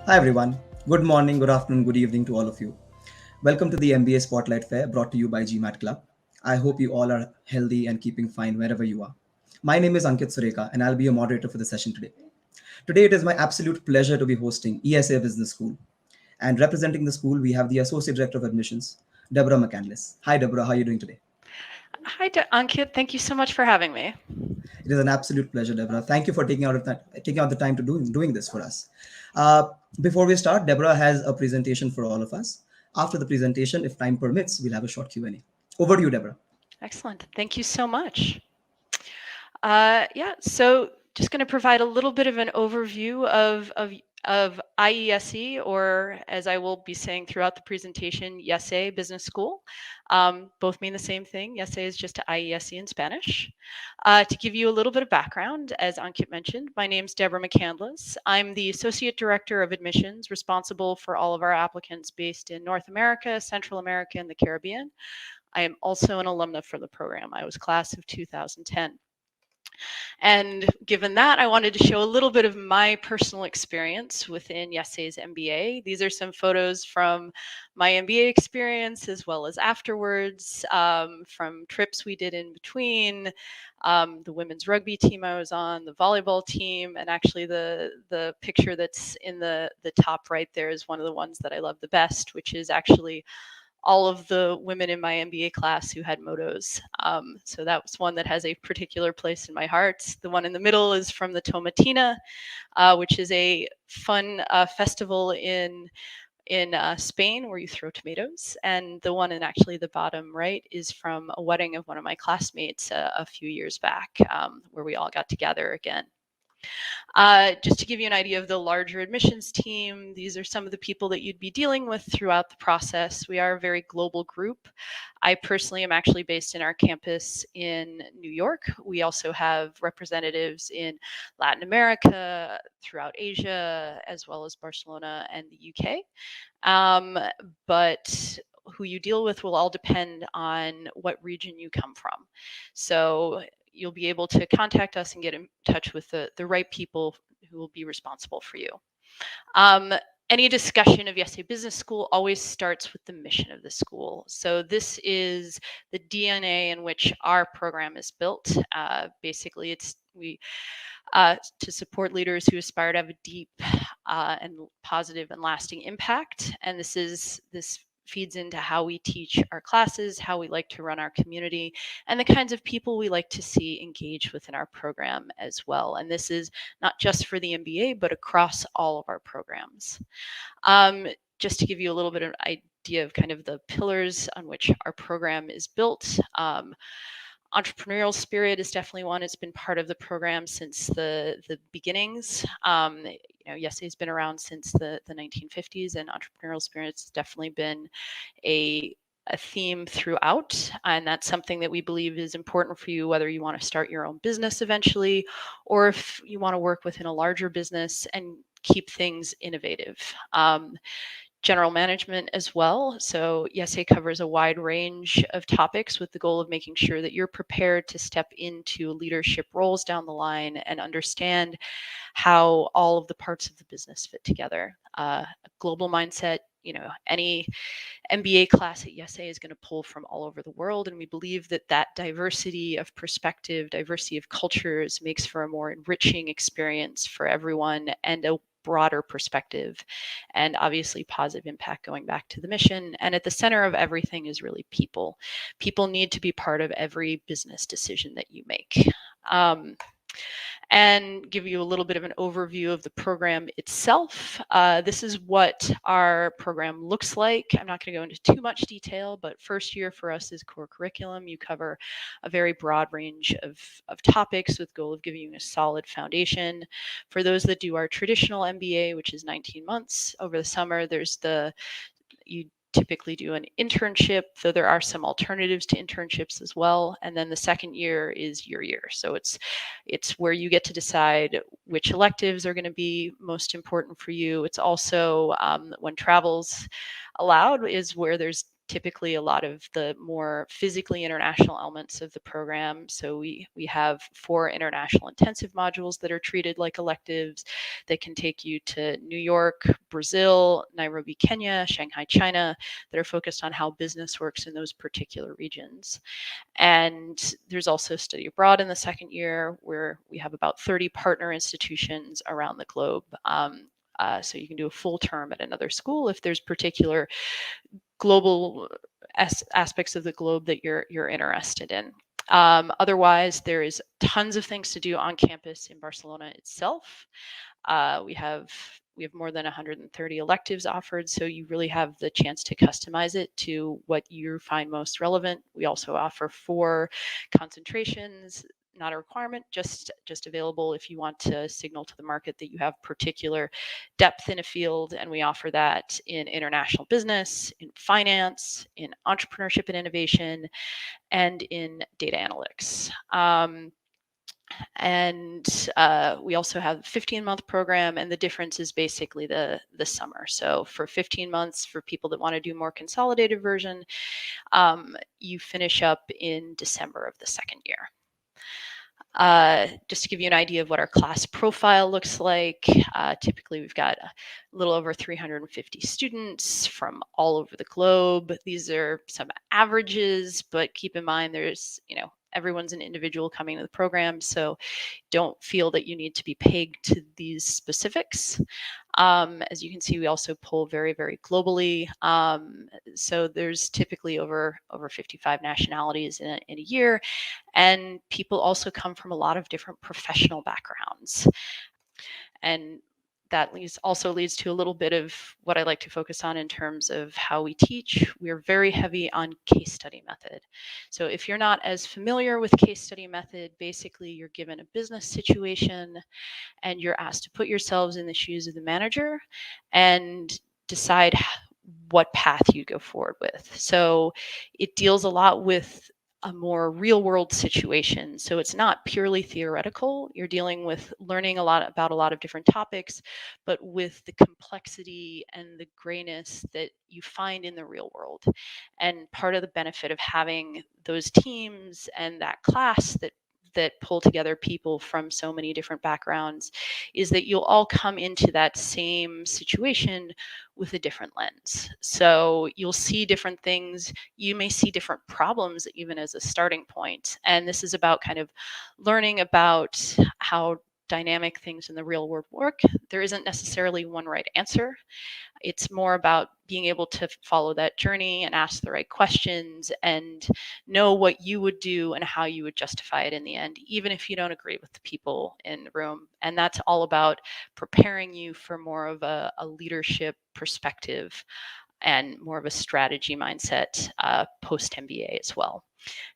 Hi everyone. Good morning, good afternoon, good evening to all of you. Welcome to the MBA Spotlight Fair brought to you by GMAT Club. I hope you all are healthy and keeping fine wherever you are. My name is Ankit Sureka and I'll be your moderator for the session today. Today it is my absolute pleasure to be hosting ESA Business School. And representing the school, we have the Associate Director of Admissions, Deborah McCandless. Hi Deborah, how are you doing today? Hi, Ankit. Thank you so much for having me. It is an absolute pleasure, Deborah. Thank you for taking out the time to doing this for us. Uh, Before we start, Deborah has a presentation for all of us. After the presentation, if time permits, we'll have a short Q&A. Over to you, Deborah. Excellent. Thank you so much. So just going to provide a little bit of an overview of IESE, or as I will be saying throughout the presentation, IESE Business School. Both mean the same thing. IESE is just IESE in Spanish. To give you a little bit of background, as Ankit mentioned, my name's Deborah McCandless. I'm the Associate Director of Admissions, responsible for all of our applicants based in North America, Central America, and the Caribbean. I am also an alumna for the program. I was class of 2010. And given that, I wanted to show a little bit of my personal experience within IESE's MBA. These are some photos from my MBA experience as well as afterwards, from trips we did in between, the women's rugby team I was on, the volleyball team, and actually the picture that's in the top right there is one of the ones that I love the best, which is actually all of the women in my MBA class who had motos. So that was one that has a particular place in my heart. The one in the middle is from the Tomatina, which is a fun festival in Spain where you throw tomatoes. And the one in actually the bottom right is from a wedding of one of my classmates a few years back, where we all got together again. Just to give you an idea of the larger admissions team, these are some of the people that you'd be dealing with throughout the process. We are a very global group. I personally am actually based in our campus in New York. We also have representatives in Latin America, throughout Asia, as well as Barcelona and the UK. But who you deal with will all depend on what region you come from. So you'll be able to contact us and get in touch with the right people who will be responsible for you. Um, any discussion of IESE Business School always starts with the mission of the school. So this is the DNA in which our program is built. Basically, it's to support leaders who aspire to have a deep and positive and lasting impact. And this feeds into how we teach our classes, how we like to run our community, and the kinds of people we like to see engaged within our program as well. And this is not just for the MBA, but across all of our programs. Just to give you a little bit of an idea of kind of the pillars on which our program is built. Entrepreneurial spirit is definitely one. It's been part of the program since the beginnings. IESE has been around since the 1950s, and entrepreneurial spirit's definitely been a theme throughout, and that's something that we believe is important for you, whether you want to start your own business eventually, or if you want to work within a larger business and keep things innovative. General management as well. So IESE covers a wide range of topics with the goal of making sure that you're prepared to step into leadership roles down the line and understand how all of the parts of the business fit together. A global mindset, any MBA class at IESE is going to pull from all over the world. And we believe that diversity of perspective, diversity of cultures makes for a more enriching experience for everyone and a broader perspective, and obviously positive impact going back to the mission. And at the center of everything is really people. People need to be part of every business decision that you make. And give you a little bit of an overview of the program itself. This is what our program looks like. I'm not going to go into too much detail, but first year for us is core curriculum. You cover a very broad range of topics with the goal of giving you a solid foundation. For those that do our traditional MBA, which is 19 months over the summer, you typically do an internship, though there are some alternatives to internships as well. And then the second year is your year. So it's where you get to decide which electives are going to be most important for you. It's also when travel's allowed is where there's typically a lot of the more physically international elements of the program. So we have 4 international intensive modules that are treated like electives that can take you to New York, Brazil, Nairobi, Kenya, Shanghai, China, that are focused on how business works in those particular regions. And there's also study abroad in the second year, where we have about 30 partner institutions around the globe. So you can do a full term at another school if there's particular global aspects of the globe that you're interested in. Otherwise, there is tons of things to do on campus in Barcelona itself. We have more than 130 electives offered, so you really have the chance to customize it to what you find most relevant. We also offer 4 concentrations, not a requirement, just available if you want to signal to the market that you have particular depth in a field. And we offer that in international business, in finance, in entrepreneurship and innovation, and in data analytics. And we also have a 15-month program, and the difference is basically the summer. So for 15 months, for people that want to do more consolidated version, you finish up in December of the second year. Just to give you an idea of what our class profile looks like, typically we've got a little over 350 students from all over the globe. These are some averages, but keep in mind there's, everyone's an individual coming to the program, so don't feel that you need to be pegged to these specifics. As you can see, we also pull very, very globally. So there's typically over 55 nationalities in a year, and people also come from a lot of different professional backgrounds. And that also leads to a little bit of what I like to focus on in terms of how we teach. We're very heavy on case study method. So if you're not as familiar with case study method, basically you're given a business situation and you're asked to put yourselves in the shoes of the manager and decide what path you go forward with. So it deals a lot with a more real world situation. So it's not purely theoretical. You're dealing with learning a lot about a lot of different topics, but with the complexity and the grayness that you find in the real world. And part of the benefit of having those teams and that class that pull together people from so many different backgrounds is that you'll all come into that same situation with a different lens. So you'll see different things. You may see different problems even as a starting point. And this is about kind of learning about how dynamic things in the real world work. There isn't necessarily one right answer. It's more about being able to follow that journey and ask the right questions and know what you would do and how you would justify it in the end, even if you don't agree with the people in the room. And that's all about preparing you for more of a leadership perspective and more of a strategy mindset post MBA as well.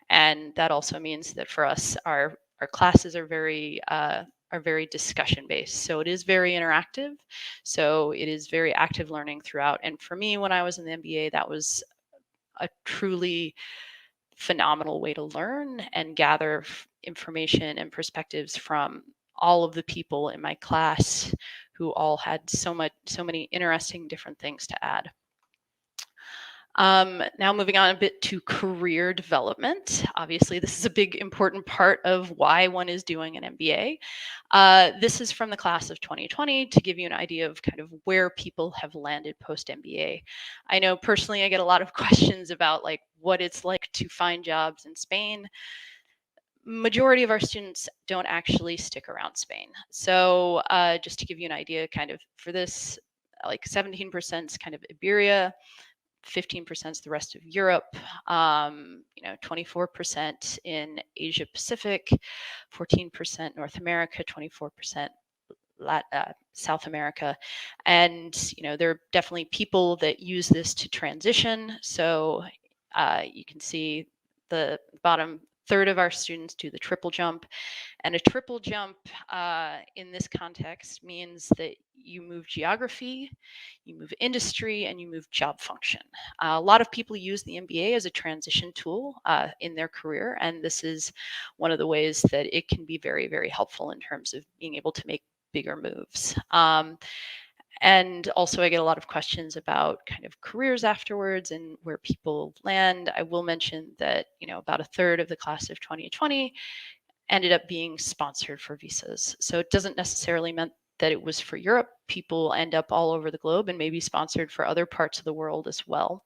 And that also means that for us, our classes are very discussion based. So it is very interactive. So it is very active learning throughout. And for me, when I was in the MBA, that was a truly phenomenal way to learn and gather information and perspectives from all of the people in my class who all had so many interesting different things to add. Now moving on a bit to career development. Obviously, this is a big important part of why one is doing an MBA. This is from the class of 2020 to give you an idea of kind of where people have landed post MBA. I know personally I get a lot of questions about like what it's like to find jobs in Spain. Majority of our students don't actually stick around Spain. So just to give you an idea, kind of for this, like 17% is kind of Iberia, 15% is the rest of Europe, 24% in Asia Pacific, 14% North America, 24% South America. And, there are definitely people that use this to transition. So you can see the bottom third of our students do the triple jump. And a triple jump in this context means that you move geography, you move industry, and you move job function. A lot of people use the MBA as a transition tool in their career, and this is one of the ways that it can be very, very helpful in terms of being able to make bigger moves. And also I get a lot of questions about kind of careers afterwards and where people land. I will mention that, about a third of the class of 2020 ended up being sponsored for visas. So it doesn't necessarily mean that it was for Europe. People end up all over the globe and maybe sponsored for other parts of the world as well.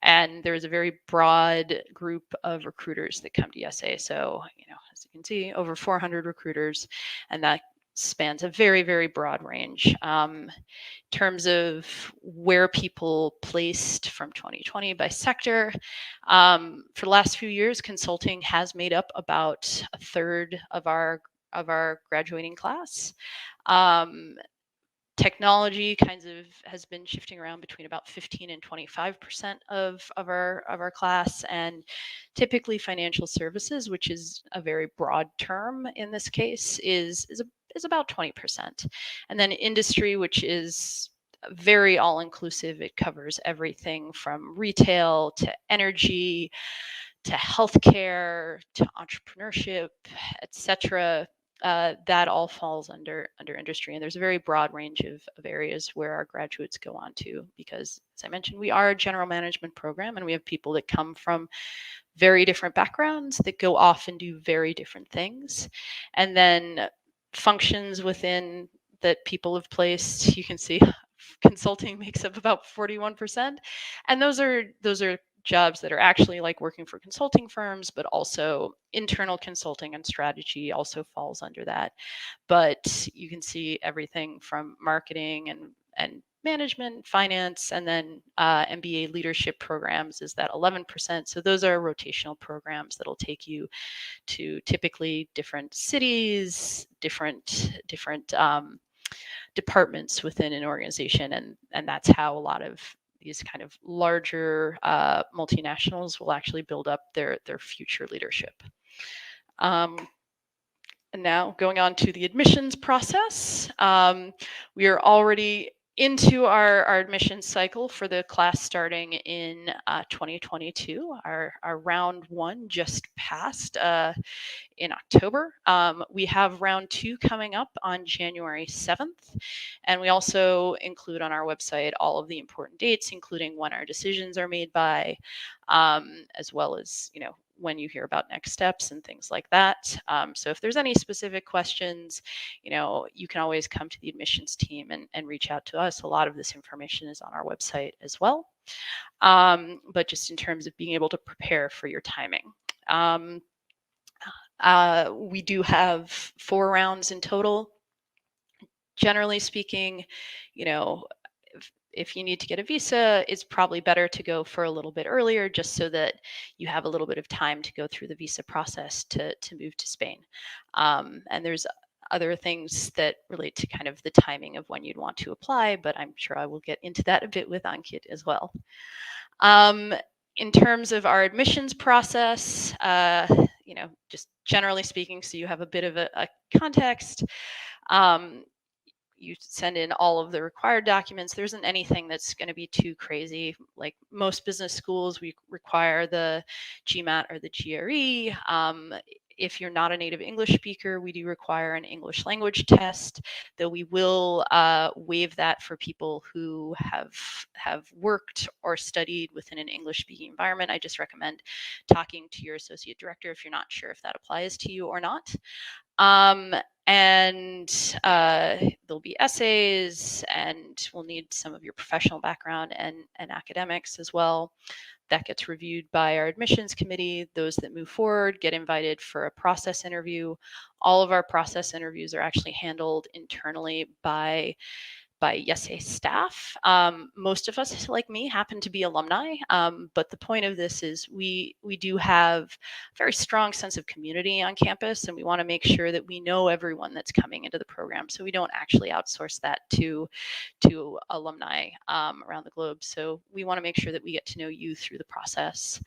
And there's a very broad group of recruiters that come to IESE. So, as you can see, over 400 recruiters, and that spans a very, very broad range. In terms of where people placed from 2020 by sector, for the last few years, consulting has made up about a third of our graduating class. Technology kinds of has been shifting around between about 15 and 25% of our class, and typically financial services, which is a very broad term in this case, is about 20%. And then industry, which is very all inclusive. It covers everything from retail to energy to healthcare to entrepreneurship, etc. That all falls under industry, and there's a very broad range of areas where our graduates go on to, because, as I mentioned, we are a general management program, and we have people that come from very different backgrounds that go off and do very different things. And then functions within that people have placed, you can see consulting makes up about 41%, and those are jobs that are actually like working for consulting firms, but also internal consulting and strategy also falls under that. But you can see everything from marketing and management, finance, and then MBA leadership programs is that 11%. So those are rotational programs that'll take you to typically different cities, different departments within an organization, and that's how a lot of these kind of larger multinationals will actually build up their future leadership. And now going on to the admissions process, we are already into our admissions cycle for the class starting in 2022. Our round one just passed in October. We have round two coming up on January 7th. And we also include on our website all of the important dates, including when our decisions are made by, as well as, when you hear about next steps and things like that. So if there's any specific questions, you can always come to the admissions team and reach out to us. A lot of this information is on our website as well. But just in terms of being able to prepare for your timing. We do have 4 rounds in total. Generally speaking, if you need to get a visa, it's probably better to go for a little bit earlier, just so that you have a little bit of time to go through the visa process to move to Spain. And there's other things that relate to kind of the timing of when you'd want to apply, but I'm sure I will get into that a bit with Ankit as well. In terms of our admissions process, just generally speaking, so you have a bit of a context, you send in all of the required documents. There isn't anything that's going to be too crazy. Like most business schools, we require the GMAT or the GRE. If you're not a native English speaker, we do require an English language test, though we will waive that for people who have worked or studied within an English-speaking environment. I just recommend talking to your associate director if you're not sure if that applies to you or not. And there'll be essays, and we'll need some of your professional background and academics as well. That gets reviewed by our admissions committee. Those that move forward get invited for a process interview. All of our process interviews are actually handled internally by IESE staff. Most of us, like me, happen to be alumni, but the point of this is we do have a very strong sense of community on campus, and we want to make sure that we know everyone that's coming into the program, so we don't actually outsource that to alumni around the globe. So we want to make sure that we get to know you through the process.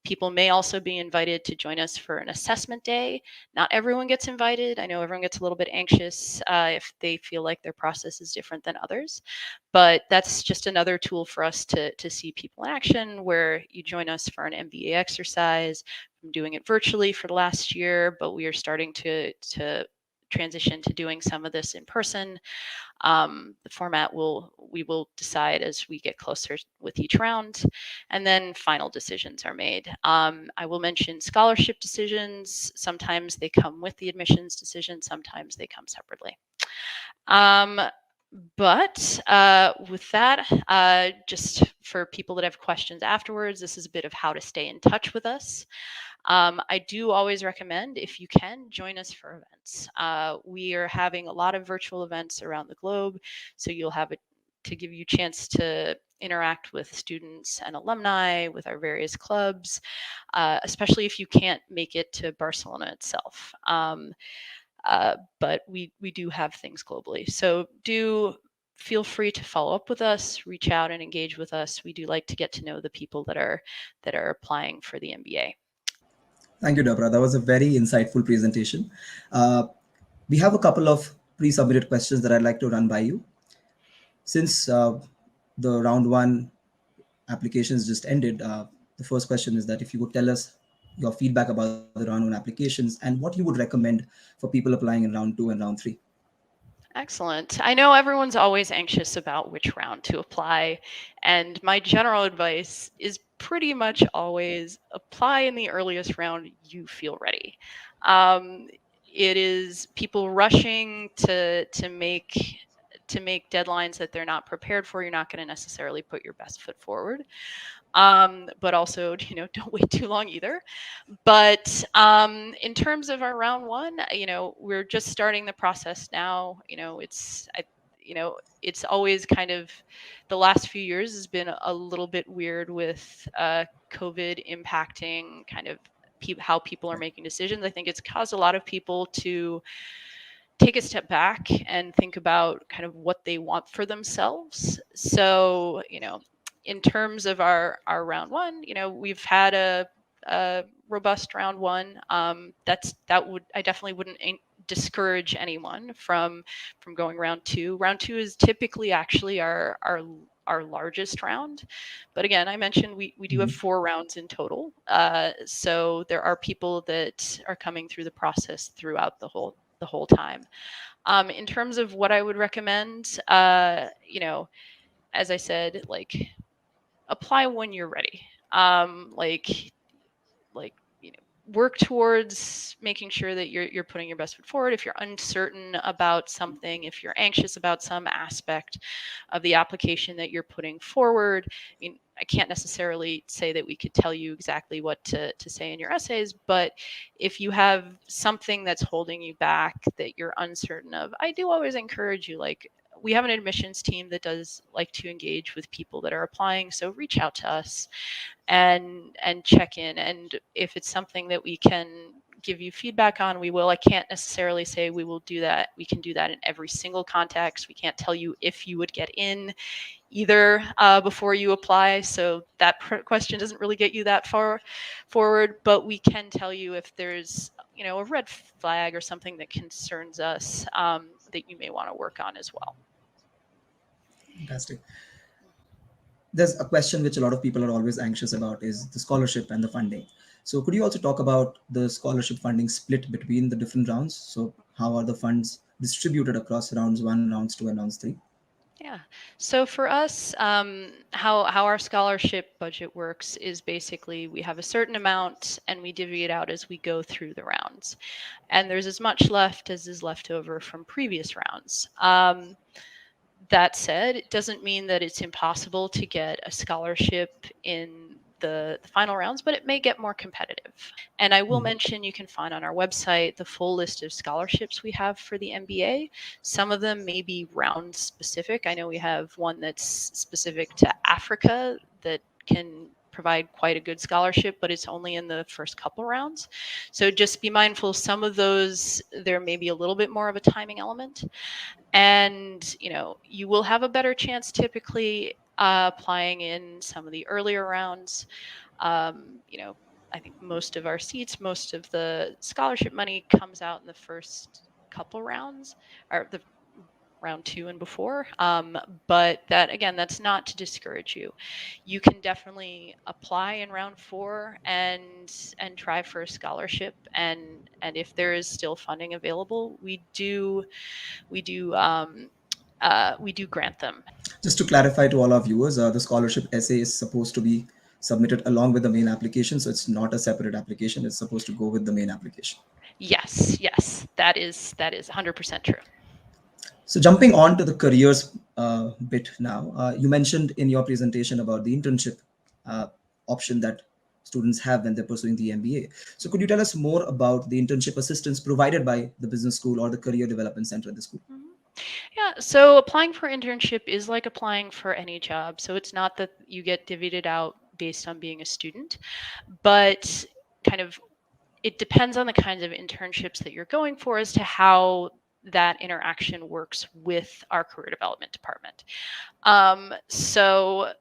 People may also be invited to join us for an assessment day. Not everyone gets invited. I know everyone gets a little bit anxious if they feel like their process is different than others, but that's just another tool for us to see people in action, where you join us for an MBA exercise. I'm doing it virtually for the last year, but we are starting to transition to doing some of this in person. The format we will decide as we get closer with each round, and then final decisions are made. I will mention scholarship decisions. Sometimes they come with the admissions decision, sometimes they come separately. But with that, just for people that have questions afterwards, this is a bit of how to stay in touch with us. I do always recommend, if you can, join us for events. We are having a lot of virtual events around the globe, so you'll have to give you a chance to interact with students and alumni, with our various clubs, especially if you can't make it to Barcelona itself. But we do have things globally. So do feel free to follow up with us, reach out and engage with us. We do like to get to know the people that are applying for the MBA. Thank you, Deborah. That was a very insightful presentation. Uh, we have a couple of pre-submitted questions that I'd like to run by you. Since the round one applications just ended, the first question is that if you could tell us your feedback about the round one applications and what you would recommend for people applying in round two and round three. Excellent. I know everyone's always anxious about which round to apply, and my general advice is pretty much always apply in the earliest round you feel ready. It is people rushing to make deadlines that they're not prepared for. You're not going to necessarily put your best foot forward. But also, don't wait too long either. But in terms of our round one, we're just starting the process now. It's always kind of, the last few years has been a little bit weird with COVID impacting kind of how people are making decisions. I think it's caused a lot of people to take a step back and think about kind of what they want for themselves. So, in terms of our round one, we've had a robust round one. I definitely wouldn't discourage anyone from going round two. Round two is typically actually our largest round, but again, I mentioned we do have 4 rounds in total. So there are people that are coming through the process throughout the whole time. In terms of what I would recommend, as I said, like, apply when you're ready. Work towards making sure that you're putting your best foot forward. If you're uncertain about something, if you're anxious about some aspect of the application that you're putting forward, I mean, I can't necessarily say that we could tell you exactly what to say in your essays, but if you have something that's holding you back that you're uncertain of, I do always encourage you, like, we have an admissions team that does like to engage with people that are applying, so reach out to us and check in. And if it's something that we can give you feedback on, we will. I can't necessarily say we will do that. We can do that in every single context. We can't tell you if you would get in either before you apply. So that question doesn't really get you that far forward, but we can tell you if there's a red flag or something that concerns us that you may want to work on as well. Fantastic. There's a question which a lot of people are always anxious about is the scholarship and the funding. So could you also talk about the scholarship funding split between the different rounds? So how are the funds distributed across rounds one, rounds two, and rounds three? Yeah. So for us, how our scholarship budget works is basically we have a certain amount and we divvy it out as we go through the rounds. And there's as much left as is left over from previous rounds. That said, it doesn't mean that it's impossible to get a scholarship in the final rounds, but it may get more competitive. And I will mention, you can find on our website the full list of scholarships we have for the MBA. Some of them may be round specific. I know we have one that's specific to Africa that can provide quite a good scholarship, but it's only in the first couple rounds. So just be mindful, some of those, there may be a little bit more of a timing element. And you will have a better chance typically applying in some of the earlier rounds. I think most of our seats, most of the scholarship money comes out in the first couple rounds, or round 2 and before. But that, again, that's not to discourage you. You can definitely apply in round 4 and try for a scholarship. And if there is still funding available, we do grant them. Just to clarify to all our viewers, the scholarship essay is supposed to be submitted along with the main application, so it's not a separate application. It's supposed to go with the main application. Yes, that is 100% true. So jumping on to the careers bit now, you mentioned in your presentation about the internship uh, option that students have when they're pursuing the MBA. So could you tell us more about the internship assistance provided by the business school or the career development center at the school? Mhm. Yeah, so applying for internship is like applying for any job. So it's not that you get divvied it out based on being a student, but kind of it depends on the kinds of internships that you're going for as to how that interaction works with our career development department. So,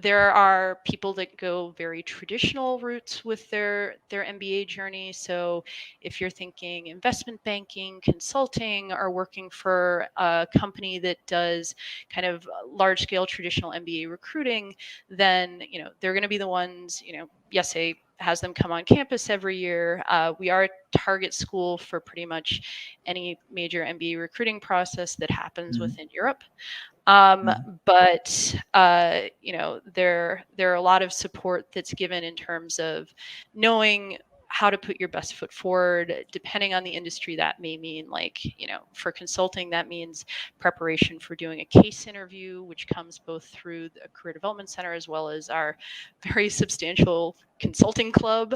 there are people that go very traditional routes with their MBA journey. So, if you're thinking investment banking, consulting, or working for a company that does kind of large scale traditional MBA recruiting, then they're going to be the ones. IESE has them come on campus every year. We are a target school for pretty much any major MBA recruiting process that happens Mhm. within Europe. Mhm. But there are a lot of support that's given in terms of knowing how to put your best foot forward. Depending on the industry, that may mean, like, for consulting, that means preparation for doing a case interview, which comes both through the career development center as well as our very substantial consulting club.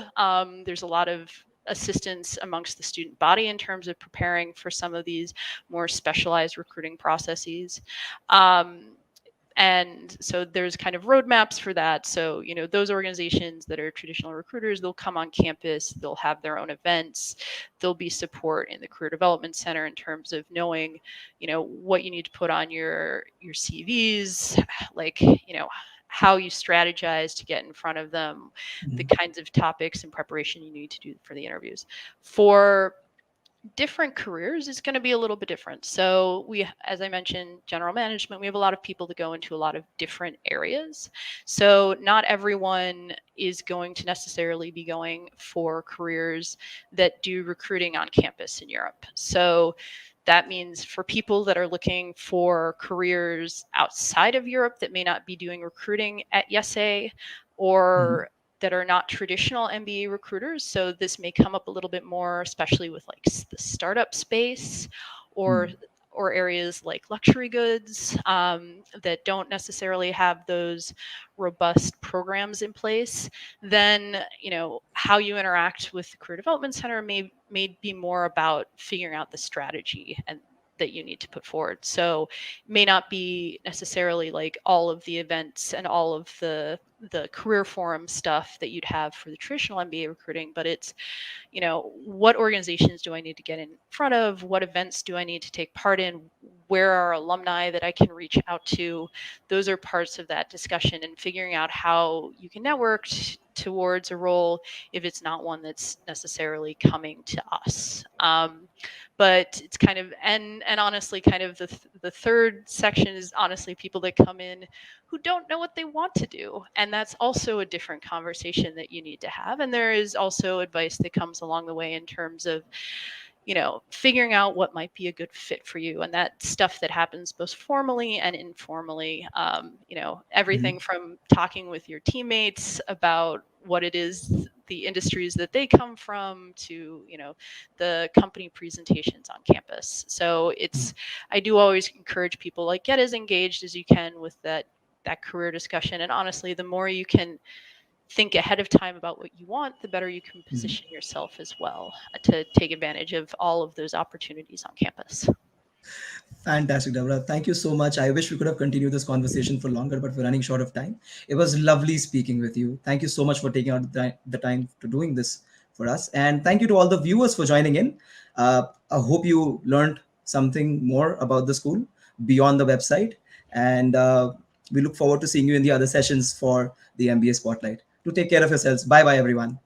There's a lot of assistance amongst the student body in terms of preparing for some of these more specialized recruiting processes. Um, and so there's kind of roadmaps for that. So, those organizations that are traditional recruiters, they'll come on campus, they'll have their own events, there'll be support in the career development center in terms of knowing, what you need to put on your CVs, like, how you strategize to get in front of them, the Mhm. kinds of topics and preparation you need to do for the interviews. For different careers is going to be a little bit different. So as I mentioned, general management, we have a lot of people that go into a lot of different areas. So not everyone is going to necessarily be going for careers that do recruiting on campus in Europe. So that means for people that are looking for careers outside of Europe that may not be doing recruiting at IESE, Mhm. or that are not traditional MBA recruiters. So this may come up a little bit more, especially with like the startup space, or Mhm. or areas like luxury goods, that don't necessarily have those robust programs in place. Then how you interact with the career development center may be more about figuring out the strategy and that you need to put forward. So it may not be necessarily like all of the events and all of the career forum stuff that you'd have for the traditional MBA recruiting, but it's, what organizations do I need to get in front of? What events do I need to take part in? Where are alumni that I can reach out to? Those are parts of that discussion, and figuring out how you can network towards a role if it's not one that's necessarily coming to us. But it's kind of, and honestly, kind of the third section is honestly people that come in who don't know what they want to do, and that's also a different conversation that you need to have. And there is also advice that comes along the way in terms of figuring out what might be a good fit for you, and that stuff that happens both formally and informally. Everything Mhm. from talking with your teammates about what it is, the industries that they come from, to the company presentations on campus. So Mhm. I do always encourage people, like, get as engaged as you can with that career discussion. And honestly, the more you can think ahead of time about what you want, the better you can Mhm. position yourself as well, to take advantage of all of those opportunities on campus. Fantastic, Deborah. Thank you so much. I wish we could have continued this conversation for longer, but we're running short of time. It was lovely speaking with you. Thank you so much for taking out the time to doing this for us. And thank you to all the viewers for joining in. I hope you learned something more about the school beyond the website. And we look forward to seeing you in the other sessions for the MBA Spotlight. To take care of yourselves. Bye bye, everyone.